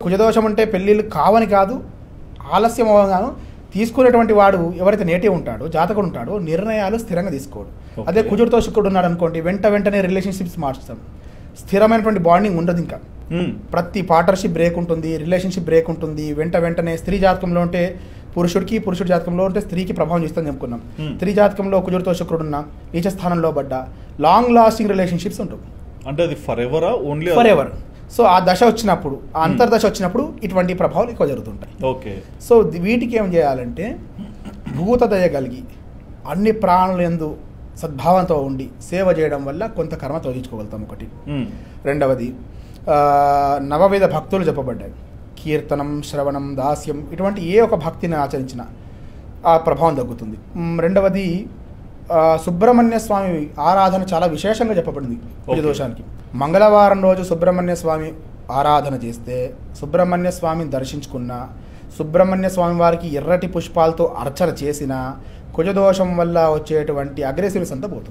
కుజదోషం అంటే పెళ్ళిళ్ళు కావని కాదు, ఆలస్యం అవ్వగాను తీసుకునేటువంటి వాడు ఎవరైతే నేటివ్ ఉంటాడో, జాతకుడు ఉంటాడో నిర్ణయాలు స్థిరంగా తీసుకోడు. అదే కుజుడితో శుక్రుడు ఉన్నాడు అనుకోండి, వెంటనే రిలేషన్షిప్స్ మార్చుతాం. స్థిరమైనటువంటి బాండింగ్ ఉండదు. ఇంకా ప్రతి పార్ట్నర్షిప్ బ్రేక్ ఉంటుంది, రిలేషన్షిప్ బ్రేక్ ఉంటుంది. వెంటనే స్త్రీ జాతకంలో ఉంటే పురుషుడి జాతకంలో ఉంటే స్త్రీకి ప్రభావం చేస్తుందని చెప్పుకున్నాం. స్త్రీ జాతకంలో కుజుడితో శుక్రుడు ఉన్న నీచ స్థానంలో పడ్డ లాంగ్ లాస్టింగ్ రిలేషన్షిప్స్ ఉంటుంది. అంటే అది ఫర్ ఎవరా? Only for ever. సో ఆ దశ వచ్చినప్పుడు, ఆ అంతర్దశ వచ్చినప్పుడు ఇటువంటి ప్రభావాలు ఎక్కువ జరుగుతుంటాయి. ఓకే. సో వీటికి ఏం చేయాలంటే భూత దయ కలిగి అన్ని ప్రాణుల యందు సద్భావంతో ఉండి సేవ చేయడం వల్ల కొంత కర్మ తొలగించుకోగలుగుతాం. ఒకటి. రెండవది నవవిధ భక్తులు చెప్పబడ్డాయి. కీర్తనం, శ్రవణం, దాస్యం ఇటువంటి ఏ ఒక భక్తిని ఆచరించిన ఆ ప్రభావం తగ్గుతుంది. రెండవది సుబ్రహ్మణ్య స్వామి ఆరాధన చాలా విశేషంగా చెప్పబడింది కుజదోషానికి. మంగళవారం రోజు సుబ్రహ్మణ్య స్వామి ఆరాధన చేస్తే, సుబ్రహ్మణ్య స్వామిని దర్శించుకున్న, సుబ్రహ్మణ్య స్వామి వారికి ఎర్రటి పుష్పాలతో అర్చన చేసిన కుజదోషం వల్ల వచ్చేటువంటి అగ్రెసివ్నెస్ అంతా పోతుంది.